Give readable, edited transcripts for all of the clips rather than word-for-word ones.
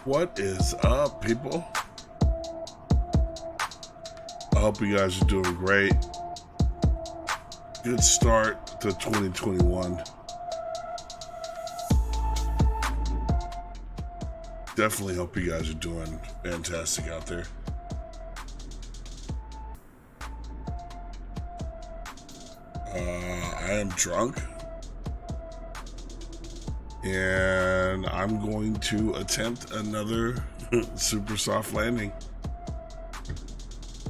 What is up, people? I hope you guys are doing great. Good start to 2021. Definitely hope you guys are doing fantastic out there. I am drunk. And I'm going to attempt another super soft landing.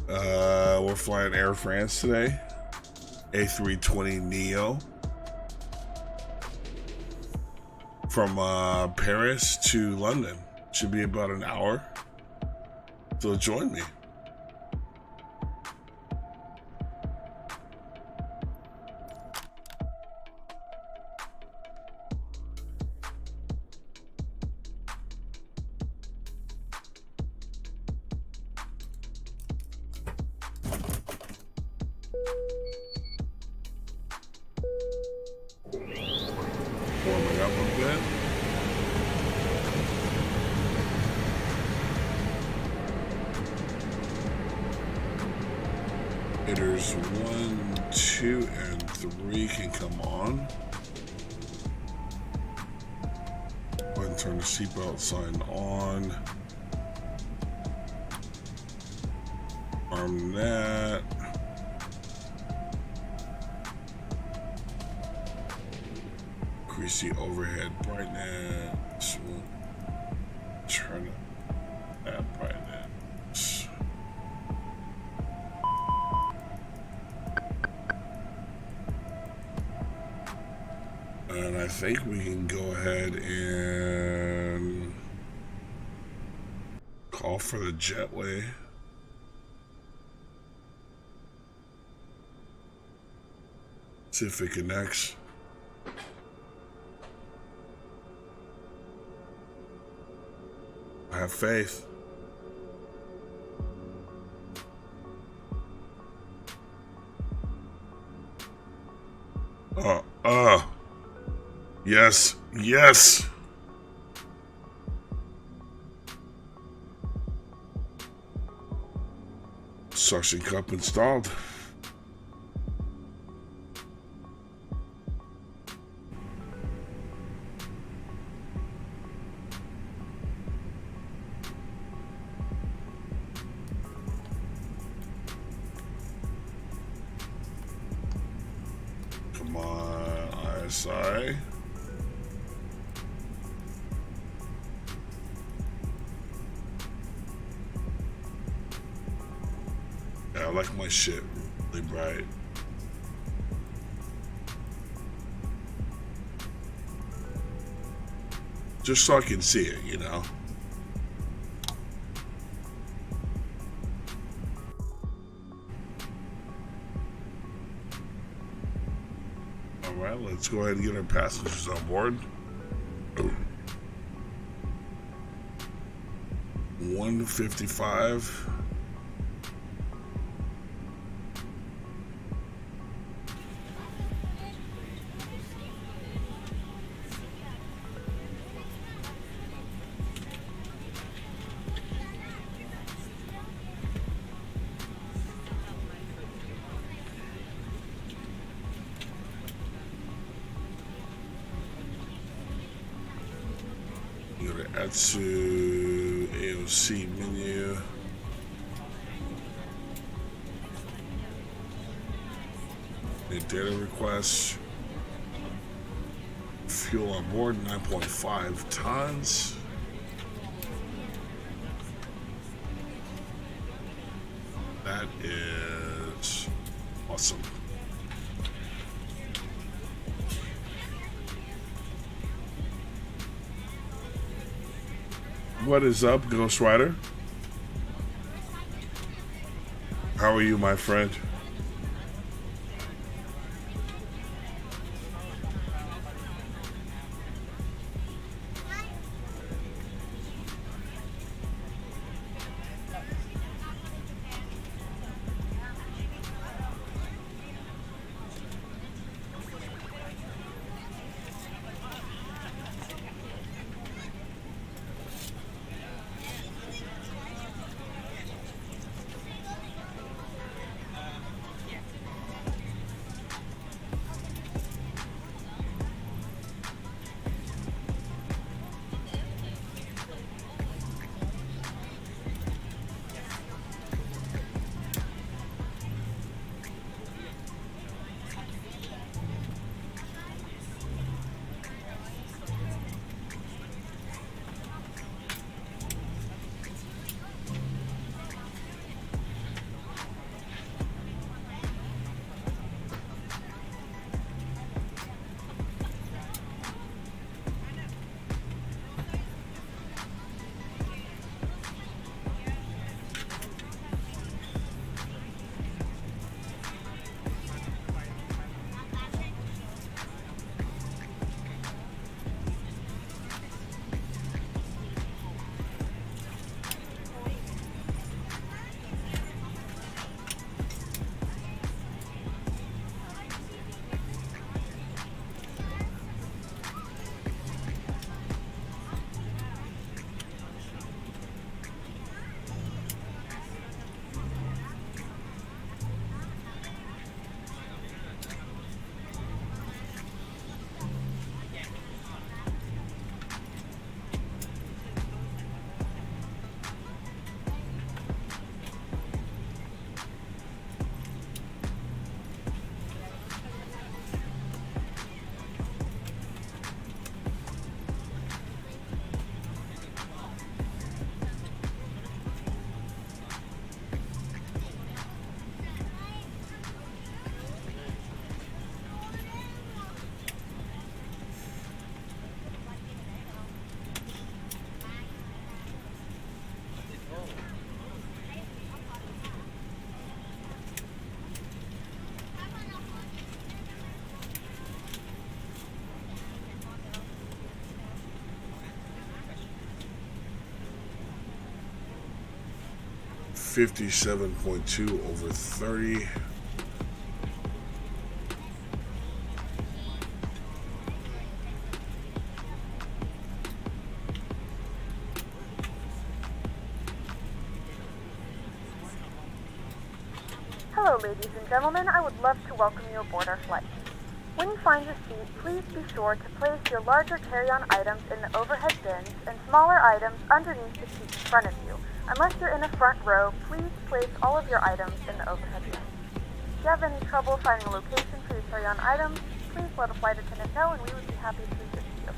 We're flying Air France today. A320 Neo. From Paris to London. Should be about an hour. So join me. Warming up a bit. Hitters 1, 2, and 3 can come on. Go ahead and turn the seatbelt sign on. Arm that. Increase the overhead brightness. We'll turn up that brightness. And I think we can go ahead and call for the jetway. See if it connects. I have faith. Yes, yes. Suction cup installed. Come on, ISI. Yeah, I like my shit really bright. Just so I can see it, you know. Alright, let's go ahead and get our passengers on board. 155. Go to add to AOC menu. Make data requests. Fuel on board 9.5 tons. That is awesome. What is up, Ghost Rider? How are you, my friend? 57.2 over 30. Hello, ladies and gentlemen. I would love to welcome you aboard our flight. When you find your seat, please be sure to place your larger carry-on items in the overhead bins and smaller items underneath the seat in front of you. Unless you're in the front row, please place all of your items in the overhead bin. If you have any trouble finding a location for your carry-on items, please let a flight attendant know and we would be happy to assist you.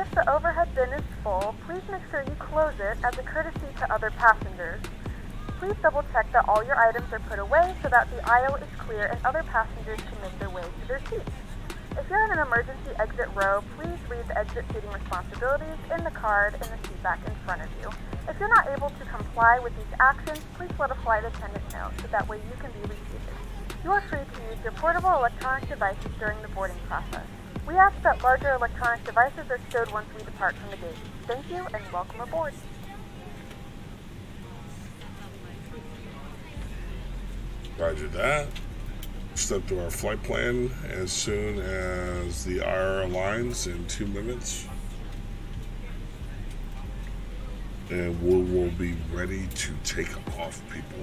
If the overhead bin is full, please make sure you close it as a courtesy to other passengers. Please double check that all your items are put away so that the aisle is clear and other passengers can make their way to their seats. If you're in an emergency exit row, please read the exit seating responsibilities in the card in the seat back in front of you. If you're not able to comply with these actions, please let a flight attendant know so that way you can be reseated. You are free to use your portable electronic devices during the boarding process. We ask that larger electronic devices are stowed once we depart from the gate. Thank you and welcome aboard. Roger that. Step to our flight plan as soon as the IR aligns in 2 minutes. And we will be ready to take off, people.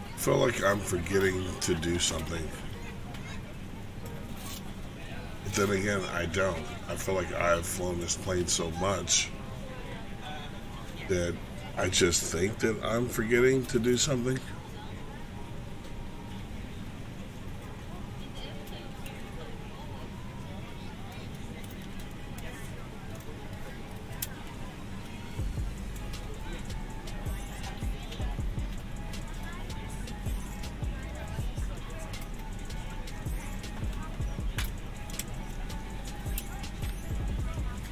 I feel like I'm forgetting to do something. But then again, I don't. I feel like I've flown this plane so much that I just think that I'm forgetting to do something.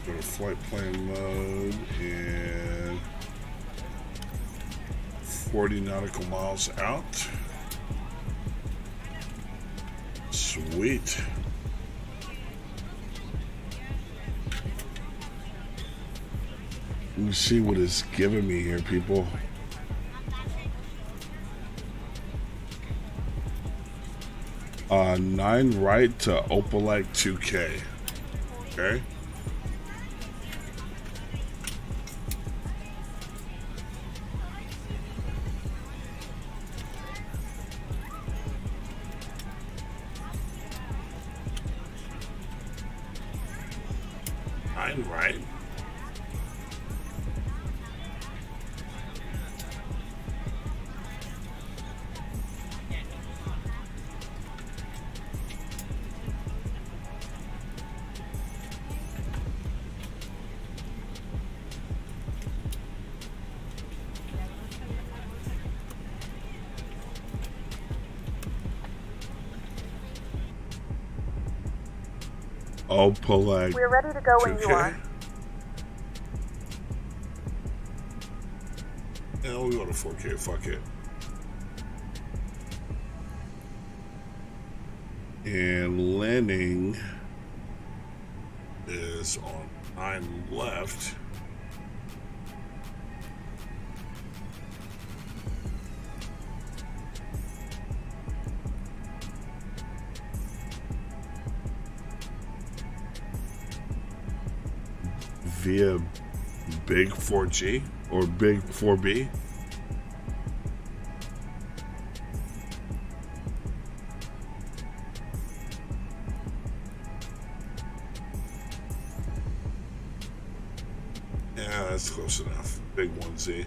Go to flight plan mode and 40 nautical miles out. Sweet. Let me see what it's giving me here, people. Nine right to Opelite 2K. Okay. Nine right. Opelite. We're ready to go when you are. Yeah, we'll go to 4K, fuck it. And landing is on 9 left. Via Big 4G or Big 4B. Yeah, that's close enough. Big 1Z.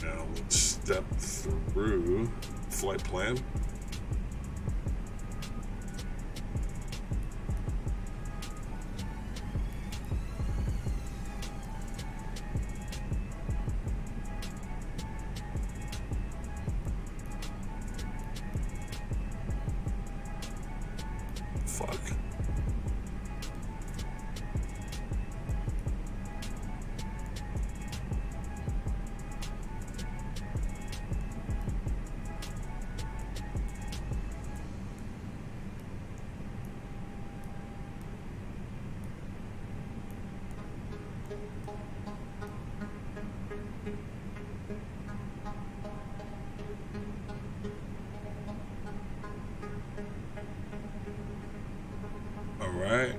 Now let's step through flight plan. Fuck. All right.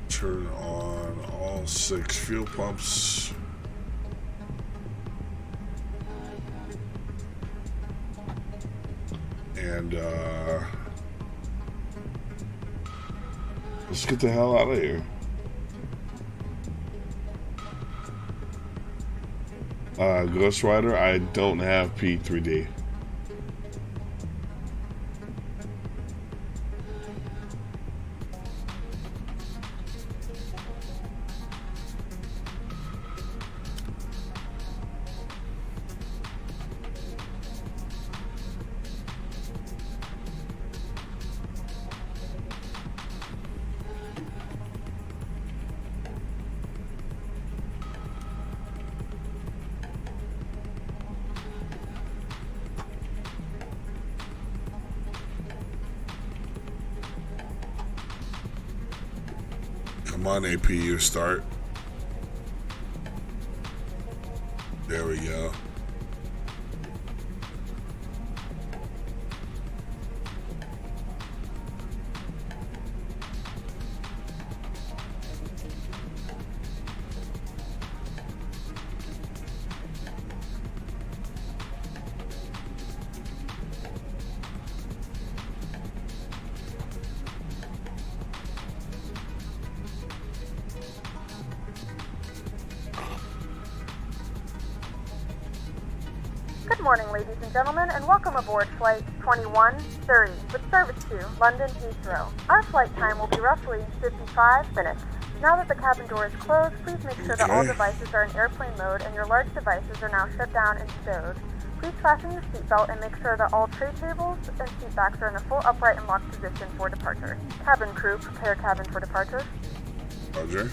Turn on all 6 fuel pumps. And let's get the hell out of here. Ghost Rider, I don't have P3D. Come on, APU, start. There we go. Good morning, ladies and gentlemen, and welcome aboard Flight 2130 with service to London Heathrow. Our flight time will be roughly 55 minutes. Now that the cabin door is closed, please make sure that all devices are in airplane mode and your large devices are now shut down and stowed. Please fasten your seatbelt and make sure that all tray tables and seat backs are in a full upright and locked position for departure. Cabin crew, prepare cabin for departure. Roger.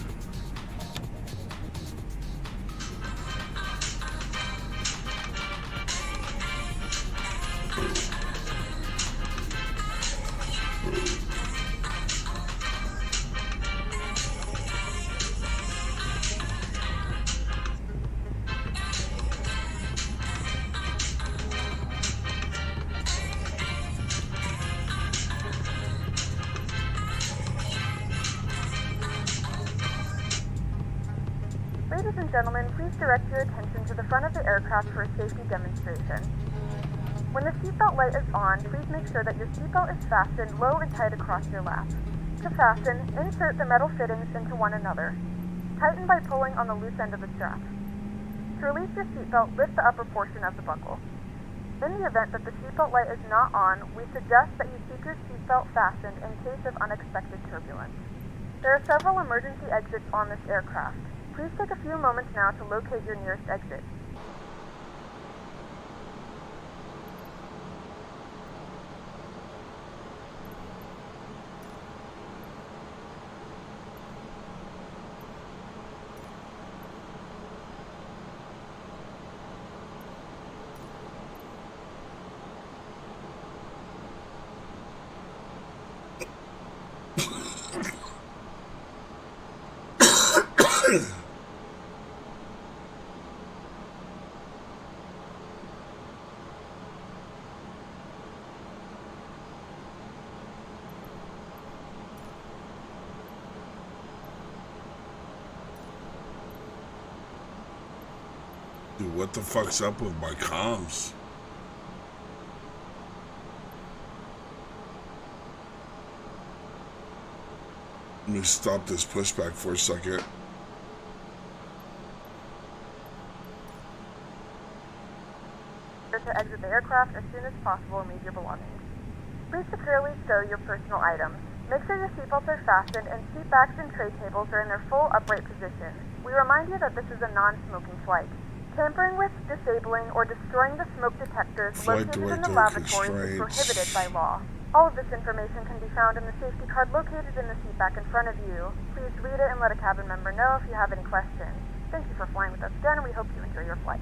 Ladies and gentlemen, please direct your attention to the front of the aircraft for a safety demonstration. When the seatbelt light is on, please make sure that your seatbelt is fastened low and tight across your lap. To fasten, insert the metal fittings into one another. Tighten by pulling on the loose end of the strap. To release your seatbelt, lift the upper portion of the buckle. In the event that the seatbelt light is not on, we suggest that you keep your seatbelt fastened in case of unexpected turbulence. There are several emergency exits on this aircraft. Please take a few moments now to locate your nearest exit. Dude, what the fuck's up with my comms? Let me stop this pushback for a second. To exit the aircraft as soon as possible and leave your belongings. Please securely stow your personal items. Make sure your seatbelts are fastened and seat backs and tray tables are in their full upright position. We remind you that this is a non-smoking flight. Tampering with, disabling, or destroying the smoke detectors located in the lavatory is prohibited by law. All of this information can be found in the safety card located in the seat back in front of you. Please read it and let a cabin member know if you have any questions. Thank you for flying with us again, and we hope you enjoy your flight.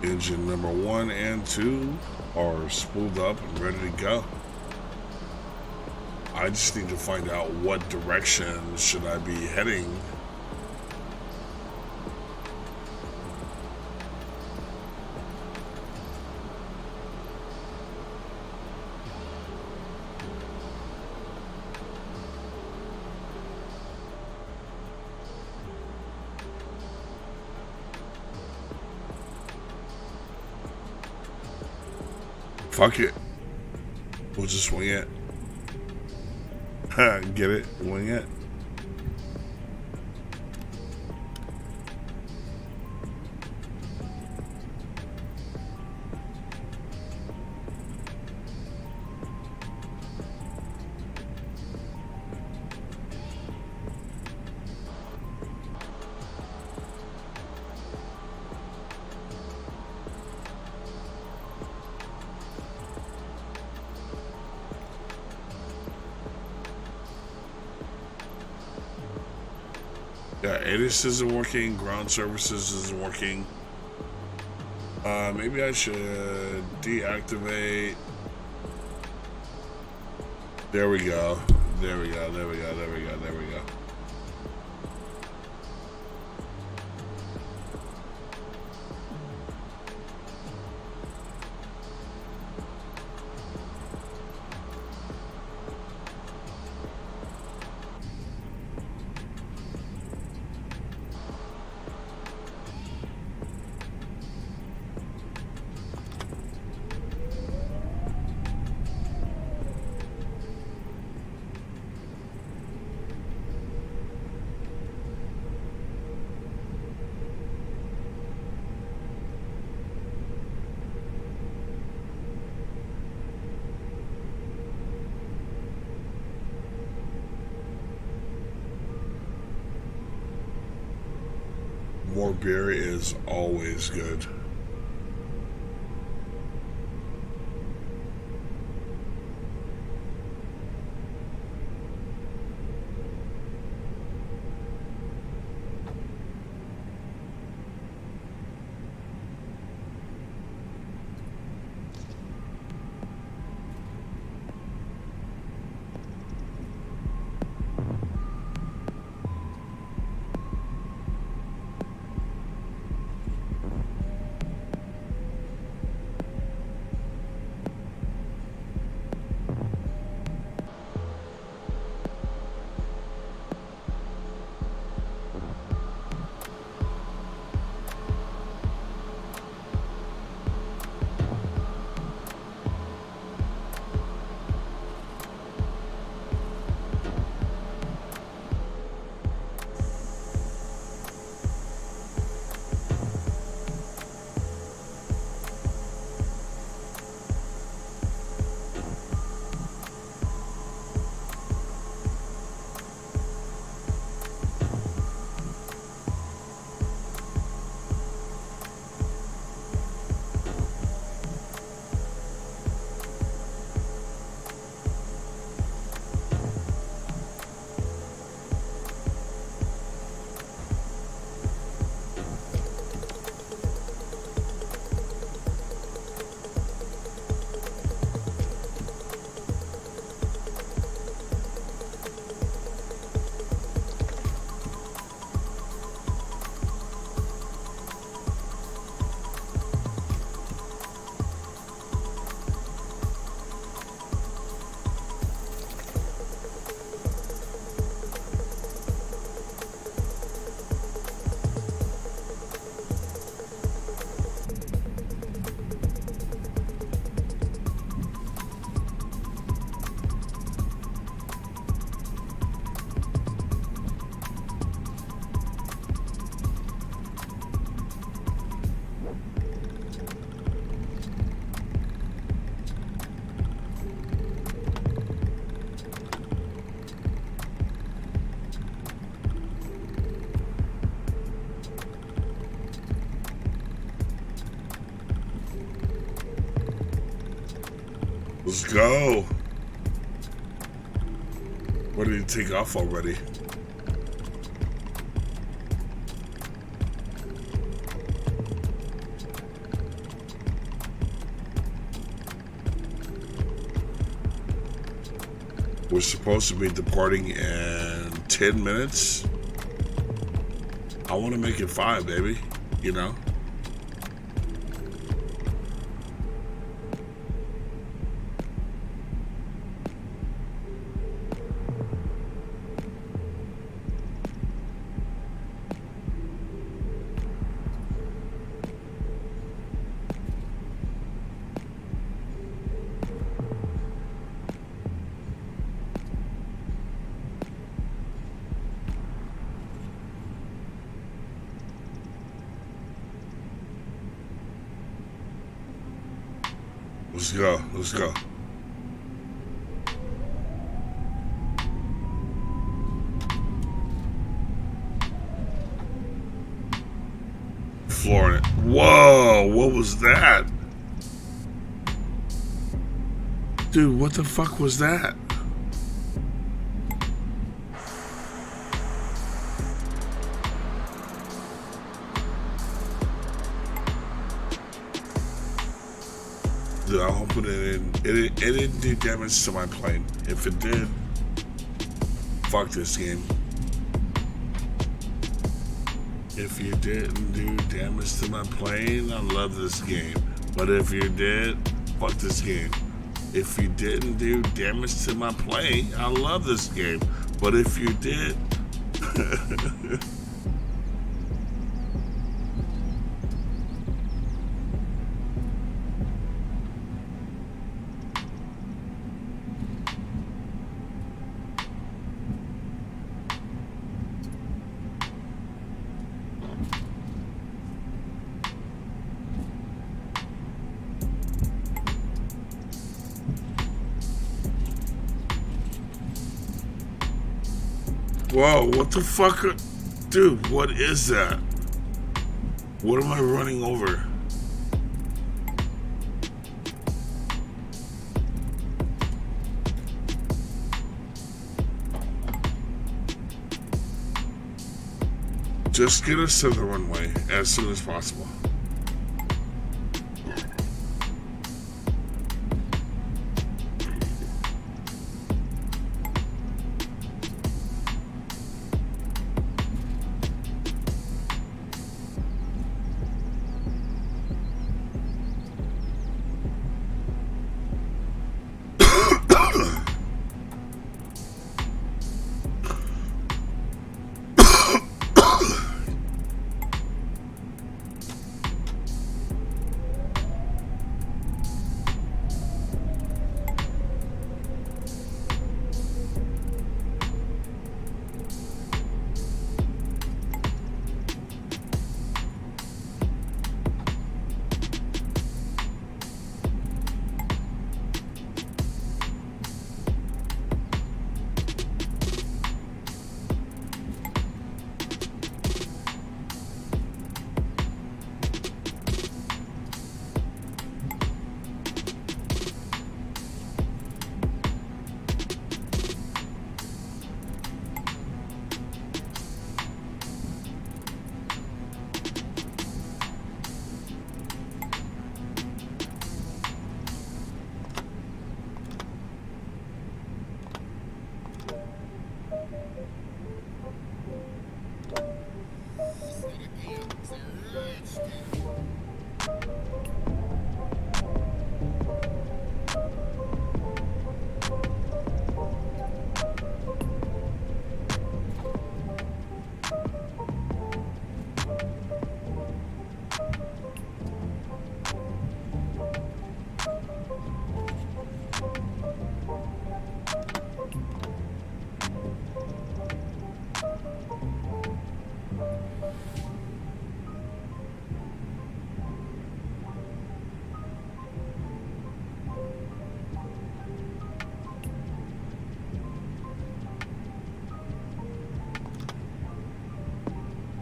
Engine number 1 and 2 are spooled up and ready to go. I just need to find out what direction should I be heading. Fuck it. We'll just wing it. Get it? Wing it. Yeah, ATIS isn't working, ground services isn't working. Maybe I should deactivate. There we go. There we go, there we go, there we go, there we go. More beer is always good. go. Where did he take off already? We're supposed to be departing in 10 minutes. I want to make it 5, baby. You know? Let's go. Let's go. Flooring it. Whoa, what was that? Dude, what the fuck was that? Dude, I hope it didn't do damage to my plane. If it did, fuck this game. If you didn't do damage to my plane, I love this game. But if you did, fuck this game. If you didn't do damage to my plane, I love this game. But if you did... Whoa, what the fuck? Dude, what is that? What am I running over? Just get us to the runway as soon as possible.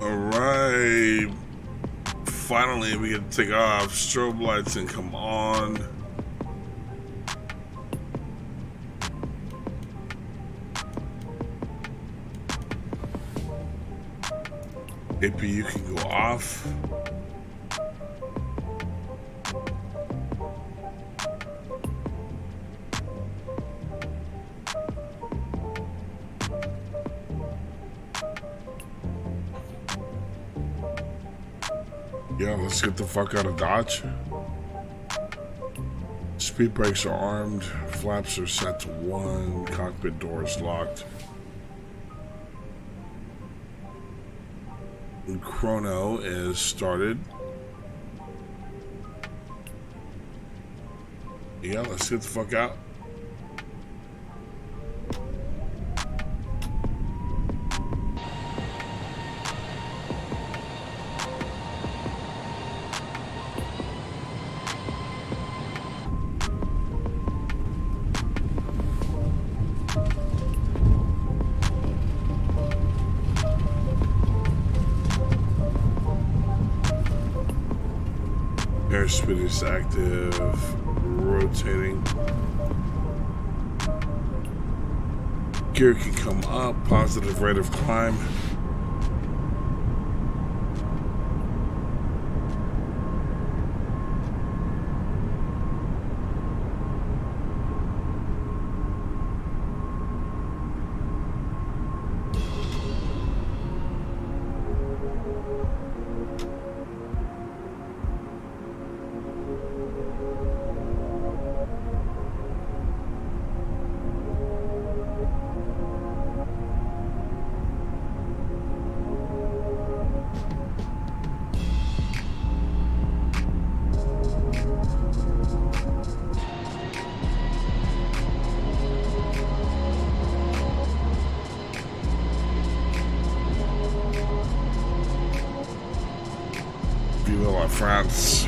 Alright. Finally, we get to take off. Strobe lights and come on. APU can go off. Yeah, let's get the fuck out of Dodge. Speed brakes are armed, flaps are set to 1, cockpit doors locked. And chrono is started. Yeah, let's get the fuck out. Airspeed is active, rotating. Gear can come up, positive rate of climb. Vive la France.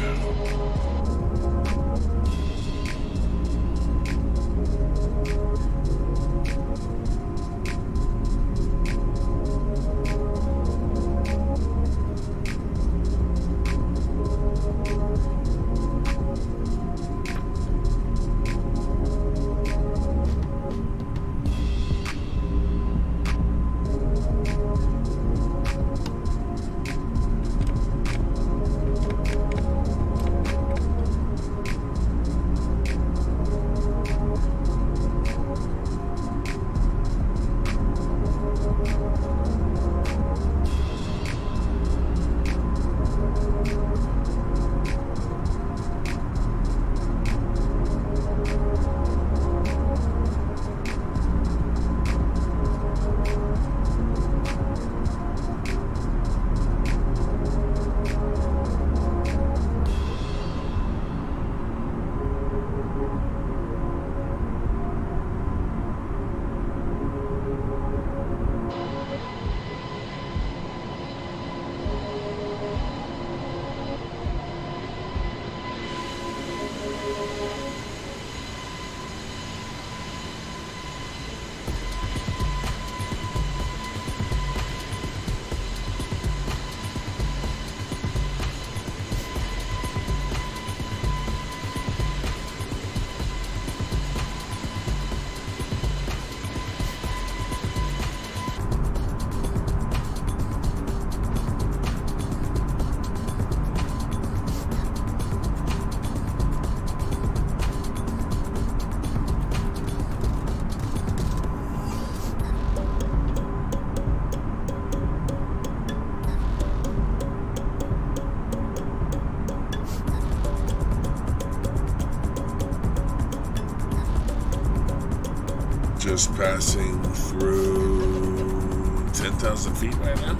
Just passing through 10,000 feet right now.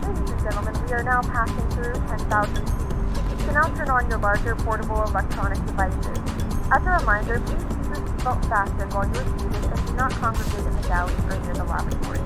Ladies and gentlemen, we are now passing through 10,000 feet. You can now turn on your larger portable electronic devices. As a reminder, please keep your seatbelt fastened while you are seated and do not congregate in the galley or near the lavatory.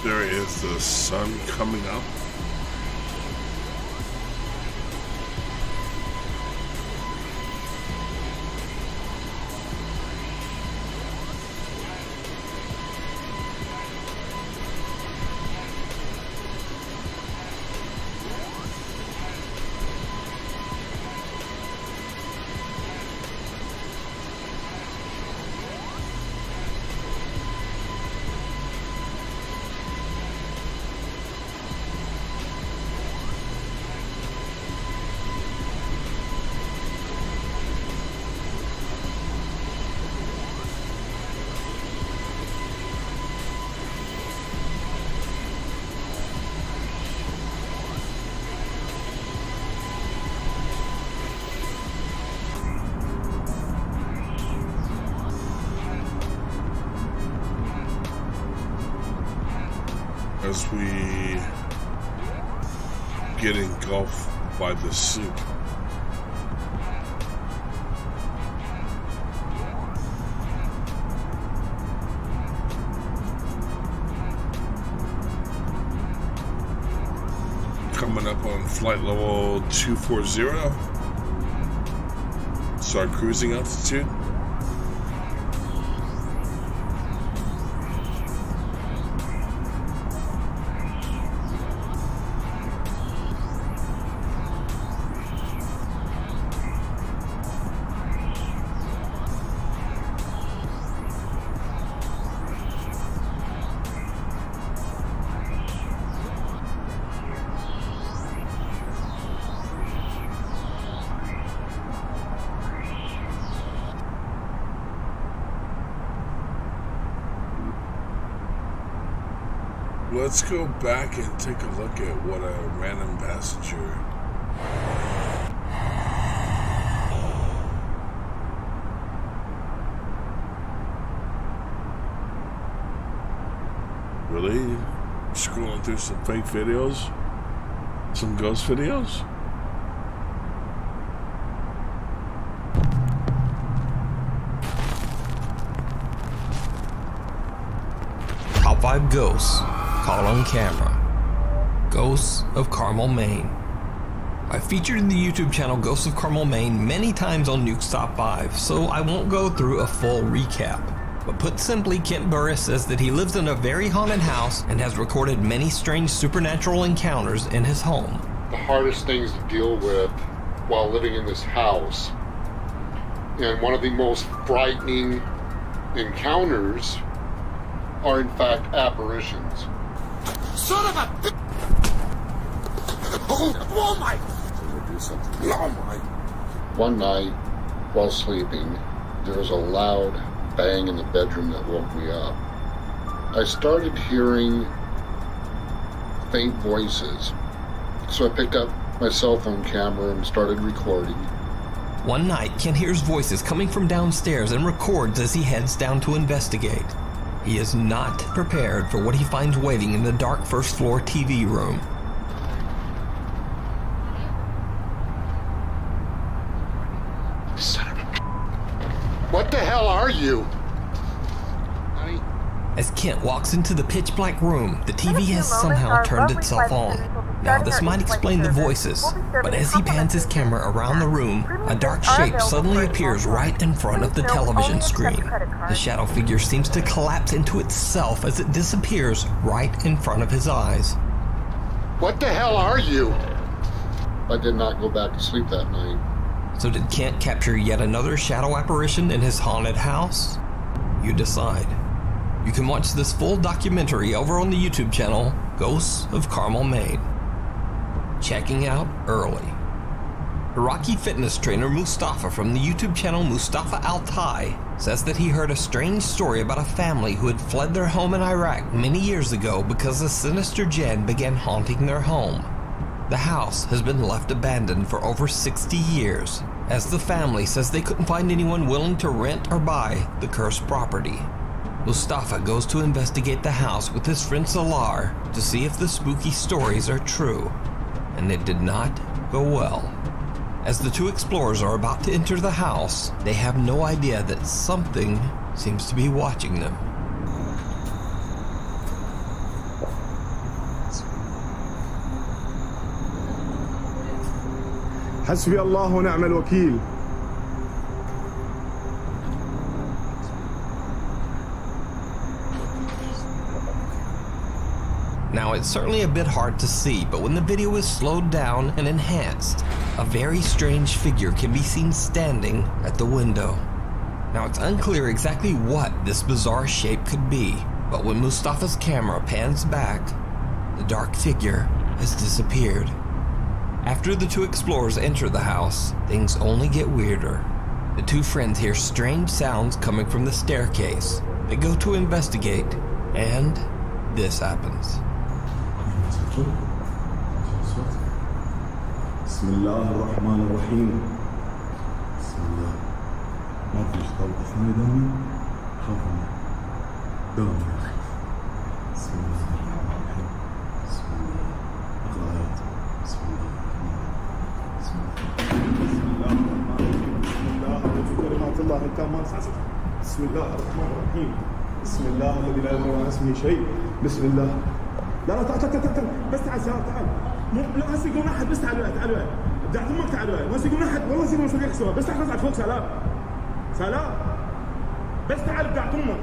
There is the sun coming up. As we get engulfed by the soup. Coming up on flight level 240. Start cruising altitude. Let's go back and take a look at what a random passenger really scrolling through some fake videos, some ghost videos. Top 5 ghosts caught on camera. Ghosts of Carmel, Maine. I've featured the YouTube channel Ghosts of Carmel, Maine many times on Nuke's Top 5, so I won't go through a full recap. But put simply, Kent Burris says that he lives in a very haunted house and has recorded many strange supernatural encounters in his home. The hardest things to deal with while living in this house, and one of the most frightening encounters are in fact apparitions. Son of a... Oh my... Do something. Oh my... One night, while sleeping, there was a loud bang in the bedroom that woke me up. I started hearing faint voices, so I picked up my cell phone camera and started recording. One night, Kent hears voices coming from downstairs and records as he heads down to investigate. He is not prepared for what he finds waiting in the dark first floor TV room. Son of a... What the hell are you? As Kent walks into the pitch black room, the TV has somehow turned itself on. Now this might explain the voices, but as he pans his camera around the room, a dark shape suddenly appears right in front of the television screen. The shadow figure seems to collapse into itself as it disappears right in front of his eyes. What the hell are you? I did not go back to sleep that night. So did Kent capture yet another shadow apparition in his haunted house? You decide. You can watch this full documentary over on the YouTube channel, Ghosts of Carmel, Maine. Checking out early. Iraqi fitness trainer Mustafa from the YouTube channel Mustafa Altai says that he heard a strange story about a family who had fled their home in Iraq many years ago because a sinister jinn began haunting their home. The house has been left abandoned for over 60 years, as the family says they couldn't find anyone willing to rent or buy the cursed property. Mustafa goes to investigate the house with his friend Salar to see if the spooky stories are true, and it did not go well. As the two explorers are about to enter the house, they have no idea that something seems to be watching them. حسبي الله ونعم الوكيل. Now it's certainly a bit hard to see, but when the video is slowed down and enhanced, a very strange figure can be seen standing at the window. Now it's unclear exactly what this bizarre shape could be, but when Mustafa's camera pans back, the dark figure has disappeared. After the two explorers enter the house, things only get weirder. The two friends hear strange sounds coming from the staircase. They go to investigate, and this happens. بسم الله الرحمن الرحيم. بسم الله. ما في اشتغل ثاني دامي. خافوا. دامي يا أخي. بسم الله الرحمن الرحيم. بسم الله. اقرأ آيات. بسم الله الرحمن الرحيم. بسم الله. بسم الله الرحمن الرحيم. بسم الله أعوذ بكلمات الله التامات. بسم الله الرحمن الرحيم. بسم الله الذي لا يضر مع اسمه شيء. بسم الله. لا لا تعال بس تعال تعال. لا هسه يقول احد بس تعال وين بدي امك تعال وين بس يقول احد والله يصير مسوي لك سوا بس تعال اطلع فوق سلام بس تعال بدي امك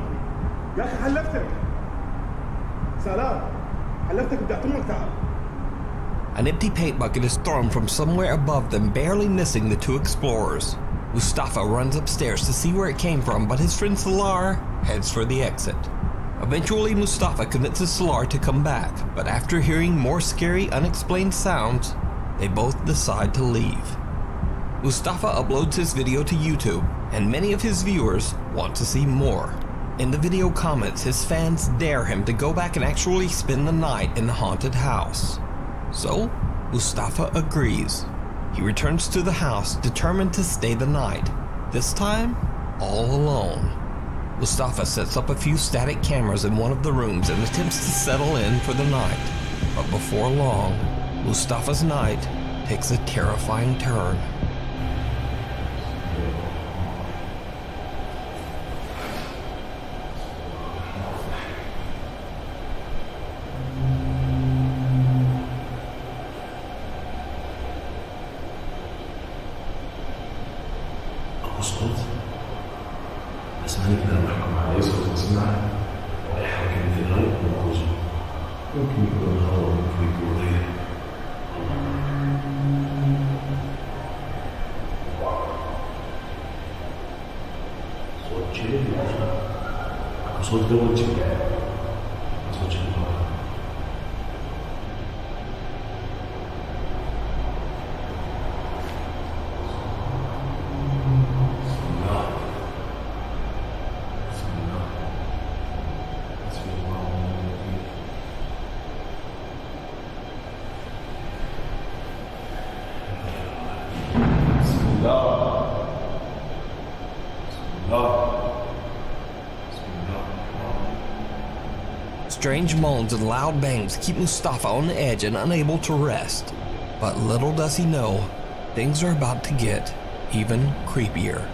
يا اخي حلفتك سلام حلفتك بدي امك تعال. An empty paint bucket is thrown from somewhere above them, barely missing the two explorers. Mustafa runs upstairs to see where it came from, but his friend Salar heads for the exit. Eventually, Mustafa convinces Salar to come back, but after hearing more scary, unexplained sounds, they both decide to leave. Mustafa uploads his video to YouTube, and many of his viewers want to see more. In the video comments, his fans dare him to go back and actually spend the night in the haunted house. So, Mustafa agrees. He returns to the house, determined to stay the night, this time all alone. Mustafa sets up a few static cameras in one of the rooms and attempts to settle in for the night. But before long, Mustafa's night takes a terrifying turn. 절대 원칙. 저쪽으로 가. Strange moans and loud bangs keep Mustafa on the edge and unable to rest. But little does he know, things are about to get even creepier.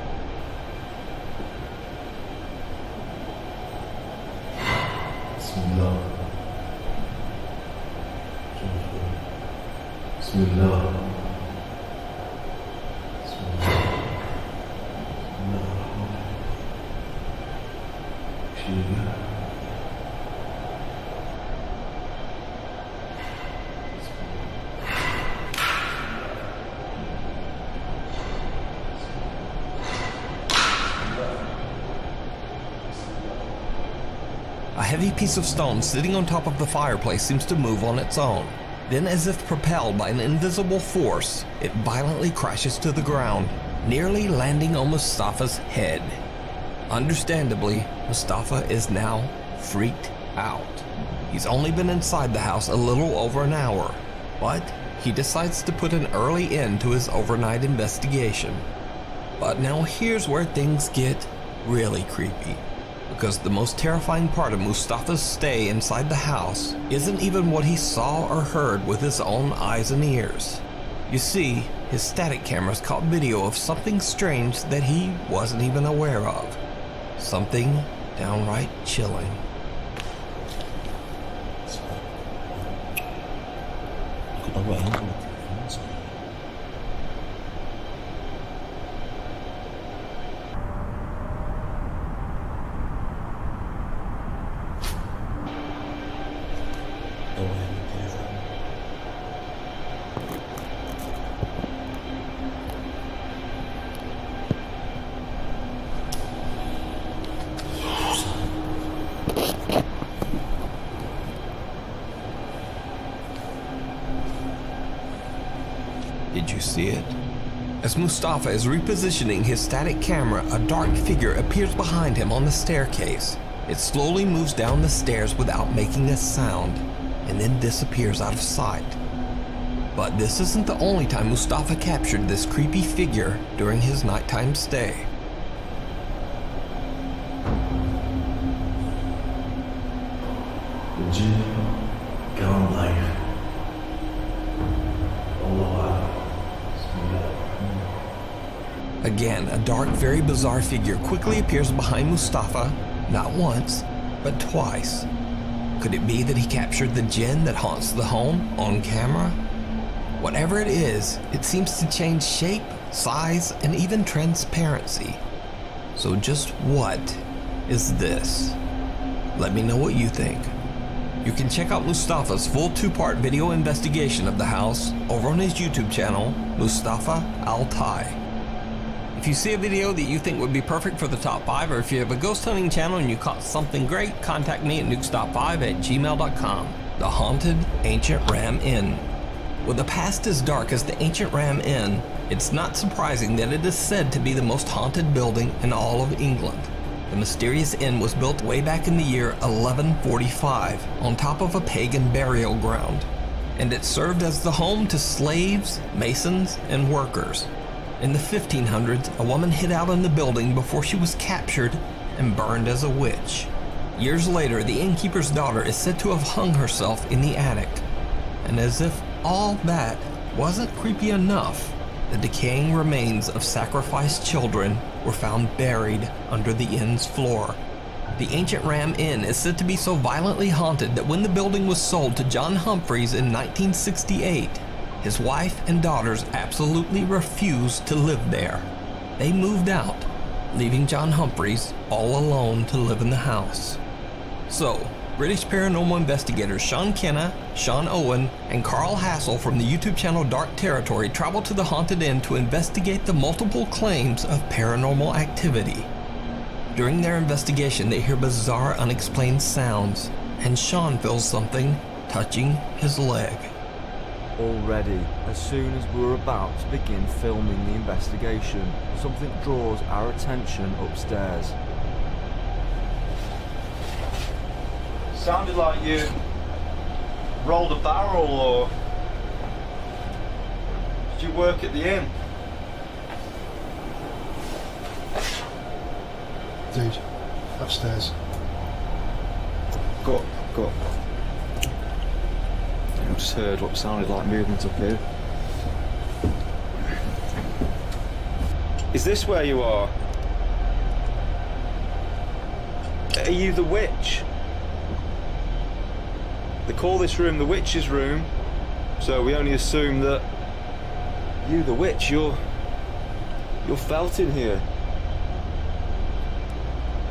Bismillah. Bismillah. A heavy piece of stone sitting on top of the fireplace seems to move on its own. Then, as if propelled by an invisible force, it violently crashes to the ground, nearly landing on Mustafa's head. Understandably, Mustafa is now freaked out. He's only been inside the house a little over an hour, but he decides to put an early end to his overnight investigation. But now here's where things get really creepy. Because the most terrifying part of Mustafa's stay inside the house isn't even what he saw or heard with his own eyes and ears. You see, his static cameras caught video of something strange that he wasn't even aware of. Something downright chilling. Did you see it? As Mustafa is repositioning his static camera, a dark figure appears behind him on the staircase. It slowly moves down the stairs without making a sound, and then disappears out of sight. But this isn't the only time Mustafa captured this creepy figure during his nighttime stay. Again, a dark, very bizarre figure quickly appears behind Mustafa, not once, but twice. Could it be that he captured the jinn that haunts the home on camera? Whatever it is, it seems to change shape, size, and even transparency. So just what is this? Let me know what you think. You can check out Mustafa's full 2-part video investigation of the house over on his YouTube channel, Mustafa Altai. If you see a video that you think would be perfect for the top 5, or if you have a ghost hunting channel and you caught something great, contact me at nukestop5@gmail.com. The Haunted Ancient Ram Inn. With a past as dark as the Ancient Ram Inn, it's not surprising that it is said to be the most haunted building in all of England. The mysterious inn was built way back in the year 1145 on top of a pagan burial ground, and it served as the home to slaves, masons, and workers. In the 1500s, a woman hid out in the building before she was captured and burned as a witch. Years later, the innkeeper's daughter is said to have hung herself in the attic. And as if all that wasn't creepy enough, the decaying remains of sacrificed children were found buried under the inn's floor. The Ancient Ram Inn is said to be so violently haunted that when the building was sold to John Humphreys in 1968, his wife and daughters absolutely refused to live there. They moved out, leaving John Humphreys all alone to live in the house. So, British paranormal investigators Sean Kenna, Sean Owen, and Carl Hassel from the YouTube channel Dark Territory traveled to the haunted inn to investigate the multiple claims of paranormal activity. During their investigation, they hear bizarre, unexplained sounds, and Sean feels something touching his leg. Already, as soon as we were about to begin filming the investigation, something draws our attention upstairs. Sounded like you rolled a barrel, or did you work at the inn? Dude, upstairs. Go. I just heard what sounded like movement up here. Is this where you are? Are you the witch? They call this room the witch's room, so we only assume that you, the witch, you're felt in here.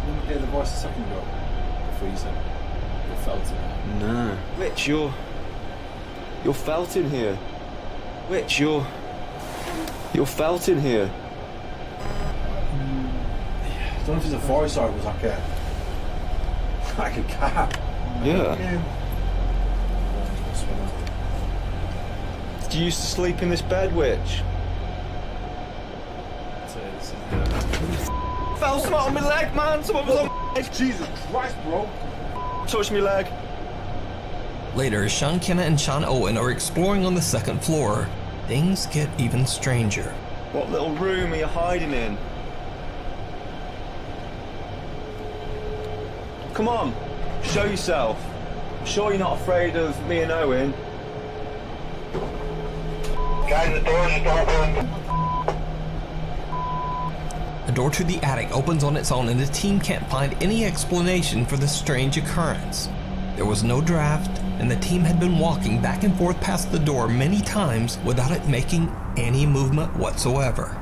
You didn't hear the voice a second ago, before you said you're felt in here. No. Witch, you're felt in here. Witch, you're felt in here. I don't know if it's a voice or it was like a cat. Yeah. Did you used to sleep in this bed, witch? Fell something on my leg, man. Someone was on my leg. Jesus Christ, bro. Touched my leg. Later, Sean Kenna and Sean Owen are exploring on the second floor. Things get even stranger. What little room are you hiding in? Come on, show yourself. I'm sure you're not afraid of me and Owen. Guys, the door's just open. A door to the attic opens on its own, and the team can't find any explanation for this strange occurrence. There was no draft, and the team had been walking back and forth past the door many times without it making any movement whatsoever.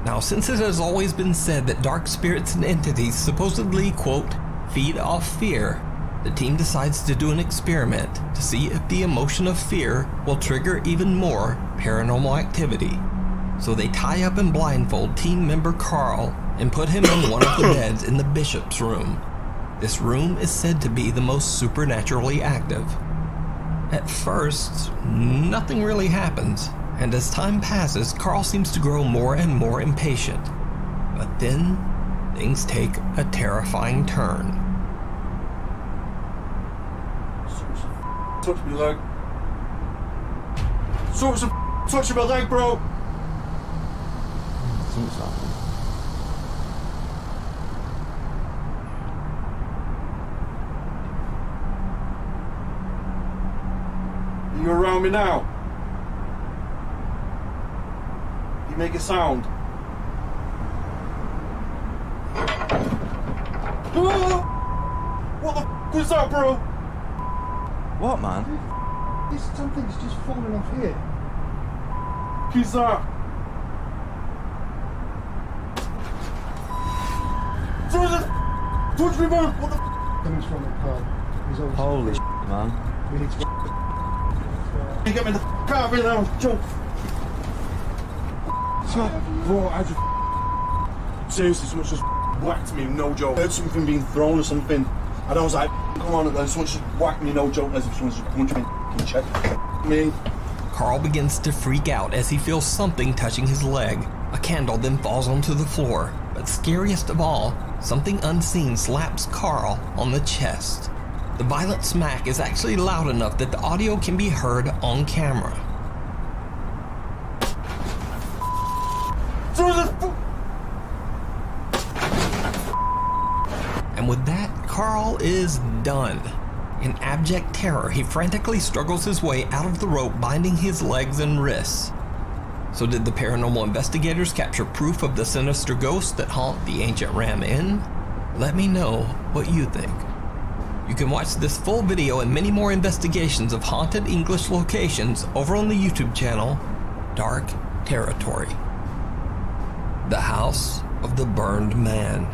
Now, since it has always been said that dark spirits and entities supposedly, quote, feed off fear, the team decides to do an experiment to see if the emotion of fear will trigger even more paranormal activity. So they tie up and blindfold team member Carl and put him on one of the beds in the bishop's room. This room is said to be the most supernaturally active. At first, nothing really happens, and as time passes, Carl seems to grow more and more impatient. But then, things take a terrifying turn. Touch me leg. Touch my leg, bro. Something's happening. You around me now? You make a sound. What the f was that, bro? What, man? Something's just falling off here. Who's that? Touch me, man! What the f? Coming from the car. He's obviously... Holy shit, man. We need to... You get me the f out of here now, Joe. Bro, I just... Seriously, someone just whacked me, no joke. I heard something being thrown or something. And I was like, come on, and then someone just whacked me, no joke, as if someone just punched me in the chest. Carl begins to freak out as he feels something touching his leg. A candle then falls onto the floor, but scariest of all, something unseen slaps Carl on the chest. The violent smack is actually loud enough that the audio can be heard on camera. And with that, Carl is done. In abject terror, he frantically struggles his way out of the rope binding his legs and wrists. So did the paranormal investigators capture proof of the sinister ghosts that haunt the ancient Ram Inn? Let me know what you think. You can watch this full video and many more investigations of haunted English locations over on the YouTube channel, Dark Territory. The House of the Burned Man.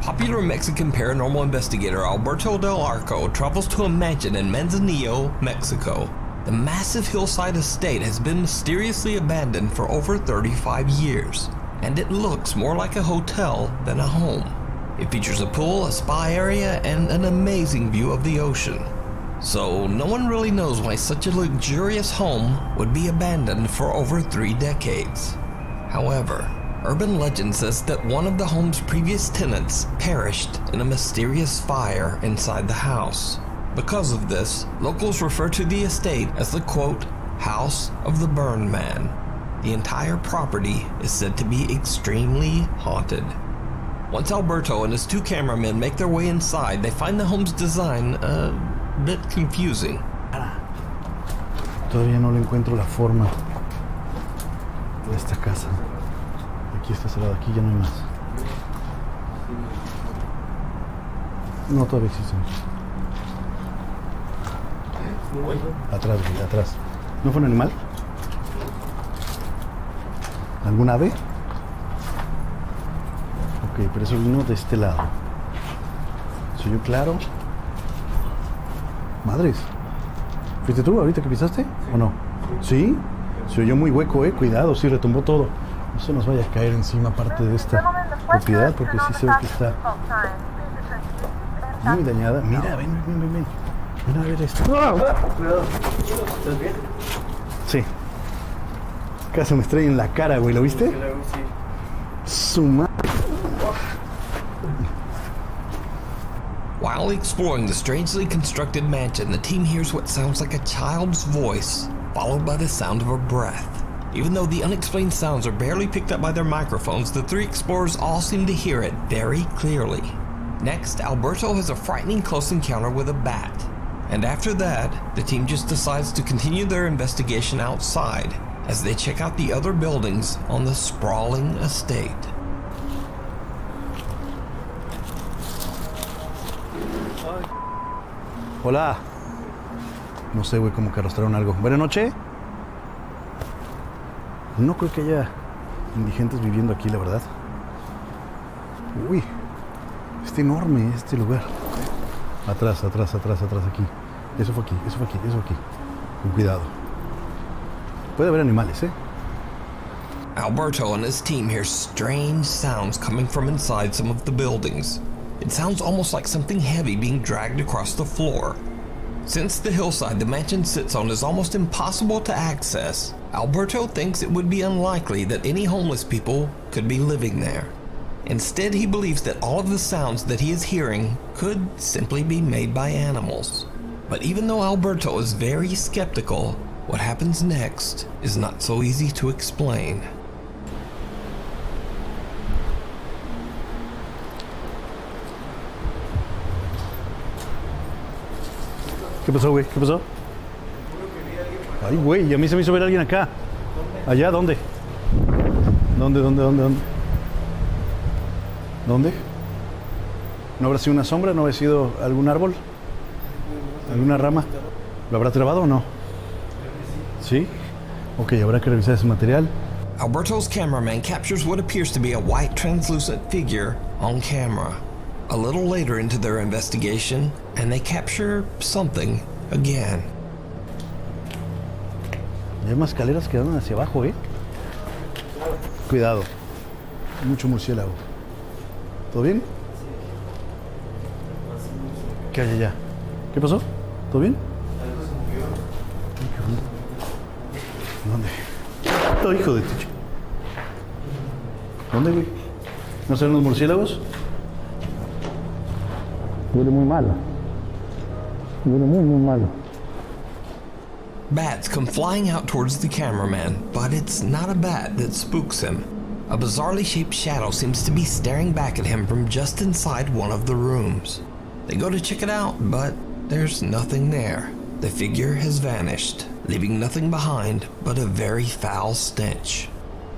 Popular Mexican paranormal investigator Alberto Del Arco travels to a mansion in Manzanillo, Mexico. The massive hillside estate has been mysteriously abandoned for over 35 years, and it looks more like a hotel than a home. It features a pool, a spa area, and an amazing view of the ocean. So no one really knows why such a luxurious home would be abandoned for over 3 decades. However, urban legend says that one of the home's previous tenants perished in a mysterious fire inside the house. Because of this, locals refer to the estate as the quote, House of the Burned Man. The entire property is said to be extremely haunted. Once Alberto and his 2 cameramen make their way inside, they find the home's design a bit confusing. Todavía no le encuentro la forma de esta casa. Aquí está cerrado, aquí ya no hay más. No, todavía existen. Atrás, güey, atrás. ¿No fue un animal? ¿Algún ave? Ok, pero eso vino de este lado. ¿Se oyó claro? Madres. ¿Fuiste tú ahorita que pisaste? ¿O no? ¿Sí? Se oyó muy hueco, cuidado, sí, retumbó todo. No se nos vaya a caer encima parte de esta propiedad, porque sí se ve que está muy dañada. Mira, ven. Ven a ver esto. Cuidado. ¿Estás bien? Sí. Casi me estrella en la cara, güey, ¿lo viste? Sí. Su madre. While exploring the strangely constructed mansion, the team hears what sounds like a child's voice, followed by the sound of a breath. Even though the unexplained sounds are barely picked up by their microphones, the 3 explorers all seem to hear it very clearly. Next, Alberto has a frightening close encounter with a bat. And after that, the team just decides to continue their investigation outside as they check out the other buildings on the sprawling estate. Hola. No sé, güey, como que arrastraron algo. Buenas noches. No creo que haya indigentes viviendo aquí, la verdad. Uy, está enorme este lugar. Atrás, aquí. Eso fue aquí. Con cuidado. Puede haber animales, Alberto and his team hear strange sounds coming from inside some of the buildings. It sounds almost like something heavy being dragged across the floor. Since the hillside the mansion sits on is almost impossible to access, Alberto thinks it would be unlikely that any homeless people could be living there. Instead, he believes that all of the sounds that he is hearing could simply be made by animals. But even though Alberto is very skeptical, what happens next is not so easy to explain. ¿Qué pasó, güey? ¿Qué pasó? Ay, güey, a mí se me hizo ver a alguien acá. ¿Allá? ¿Dónde? ¿Dónde? ¿No habrá sido una sombra? ¿No habrá sido algún árbol? ¿Alguna rama? ¿Lo habrá trabado o no? ¿Sí? Ok, habrá que revisar ese material. Alberto's cameraman captures what appears to be a white translucent figure on camera. A little later into their investigation, and they capture something again. Hay más escaleras que dan hacia abajo, Cuidado. Mucho murciélago. ¿Todo bien? ¿Qué hay allá? ¿Qué pasó? ¿Todo bien? ¿Dónde? Oh, hijo de tuyo. ¿Dónde, güey? ¿No serán los murciélagos? Huele muy malo. Huele muy malo. Bats come flying out towards the cameraman, but it's not a bat that spooks him. A bizarrely shaped shadow seems to be staring back at him from just inside one of the rooms. They go to check it out, but there's nothing there. The figure has vanished, leaving nothing behind but a very foul stench.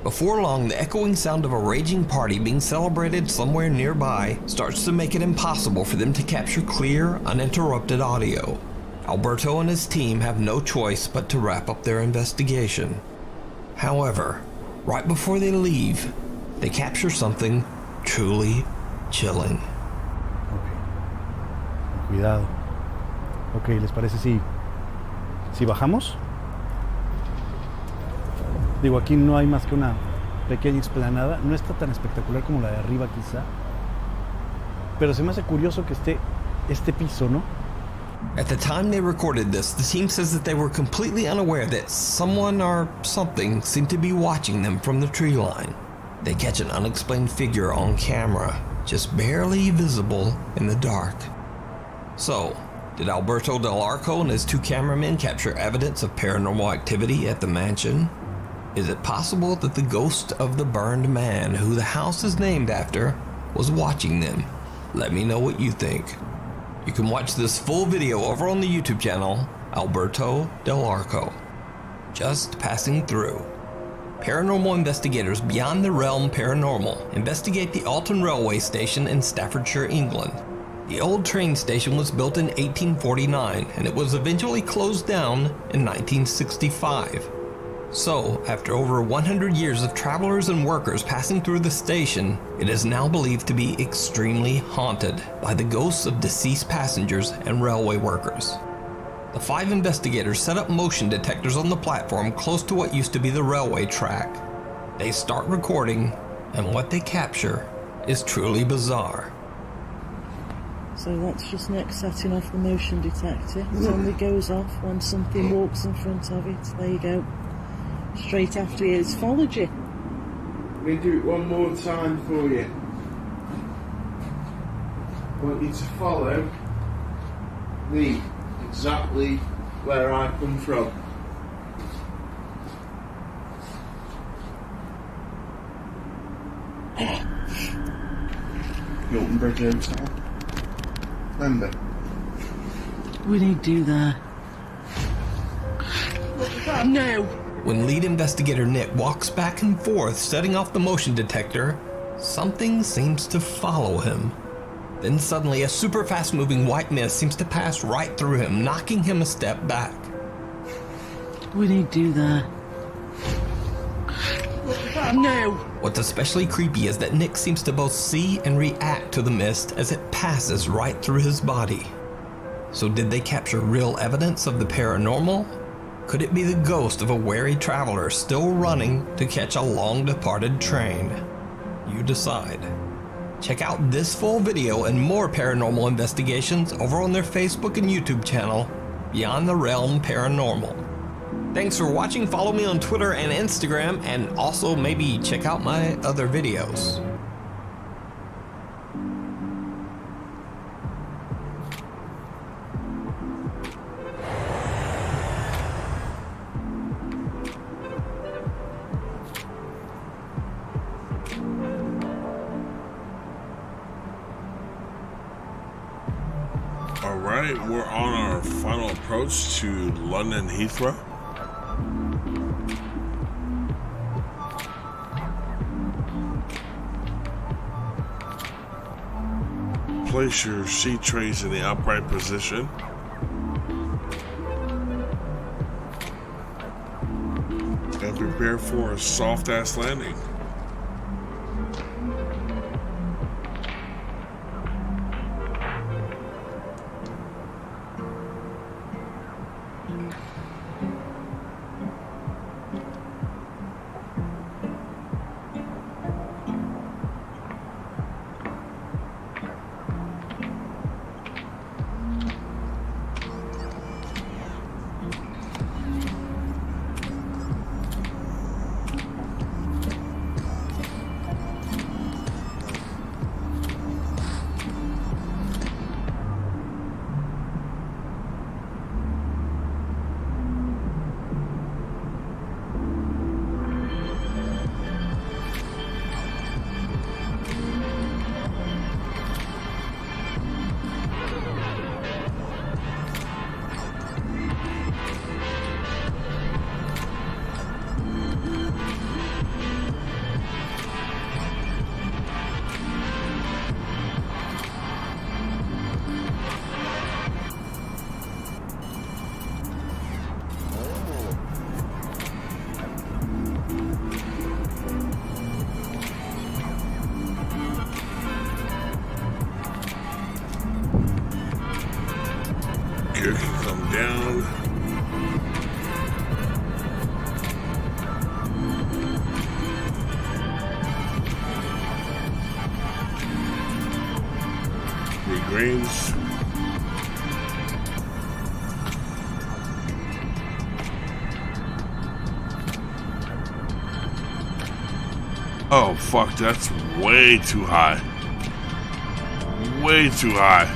Before long, the echoing sound of a raging party being celebrated somewhere nearby starts to make it impossible for them to capture clear, uninterrupted audio. Alberto and his team have no choice but to wrap up their investigation. However, right before they leave, they capture something truly chilling. Okay. Cuidado. Ok, ¿les parece si bajamos? Digo, aquí no hay más que una pequeña explanada. No está tan espectacular como la de arriba, quizá. Pero se me hace curioso que esté este piso, ¿no? At the time they recorded this, the team says that they were completely unaware that someone or something seemed to be watching them from the tree line. They catch an unexplained figure on camera, just barely visible in the dark. So, did Alberto Del Arco and his two cameramen capture evidence of paranormal activity at the mansion? Is it possible that the ghost of the burned man, who the house is named after, was watching them? Let me know what you think. You can watch this full video over on the YouTube channel, Alberto Del Arco. Just passing through. Paranormal investigators beyond the realm paranormal investigate the Alton Railway Station in Staffordshire, England. The old train station was built in 1849 and it was eventually closed down in 1965. So, after over 100 years of travelers and workers passing through the station, it is now believed to be extremely haunted by the ghosts of deceased passengers and railway workers. The 5 investigators set up motion detectors on the platform close to what used to be the railway track. They start recording, and what they capture is truly bizarre. So that's just Nick setting off the motion detector. It only goes off when something walks in front of it. There you go. Straight after his phology. Let me do it one more time for you. I want you to follow me exactly where I come from. Milton Bridge Hotel. Remember? What did he do there? No! When lead investigator Nick walks back and forth setting off the motion detector, something seems to follow him. Then suddenly a super fast moving white mist seems to pass right through him, knocking him a step back. What did he do there? No! What's especially creepy is that Nick seems to both see and react to the mist as it passes right through his body. So did they capture real evidence of the paranormal? Could it be the ghost of a wary traveler still running to catch a long-departed train? You decide. Check out this full video and more paranormal investigations over on their Facebook and YouTube channel, Beyond the Realm Paranormal. Thanks for watching. Follow me on Twitter and Instagram, and also maybe check out my other videos. Alright, we're on our final approach to London Heathrow. Place your seat trays in the upright position. And prepare for a soft-ass landing. dreams. Oh fuck, that's way too high. Way too high.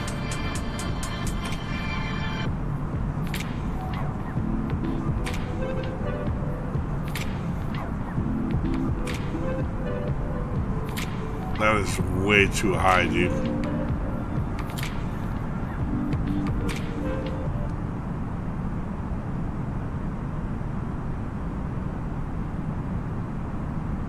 That is way too high, dude.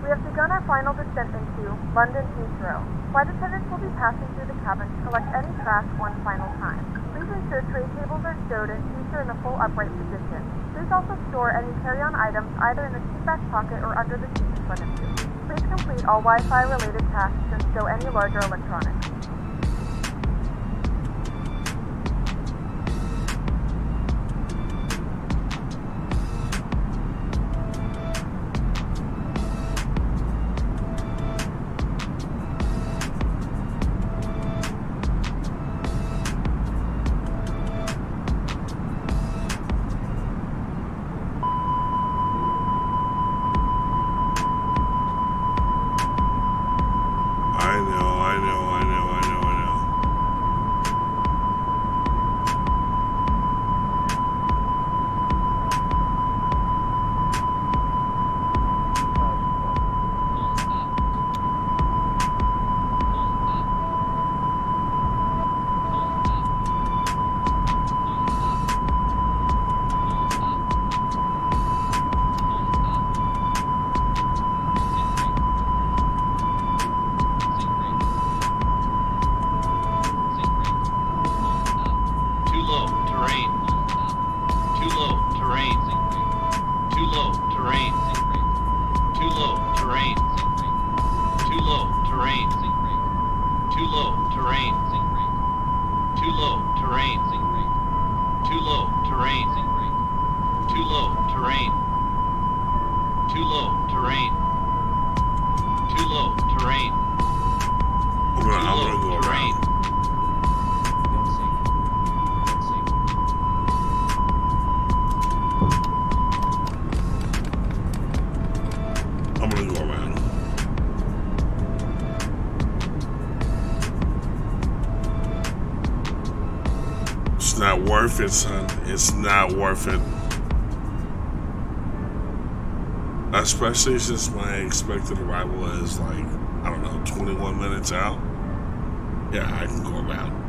We have begun our final descent into London Heathrow. Flight attendants will be passing through the cabin to collect any trash one final time. Please ensure tray tables are stowed and seats are in a full upright position. Please also store any carry-on items either in the seat back pocket or under the seat in front of you. Please complete all Wi-Fi related tasks and stow any larger electronics. It's not worth it, son. It's not worth it. Especially since my expected arrival is like, I don't know, 21 minutes out. Yeah, I can go around.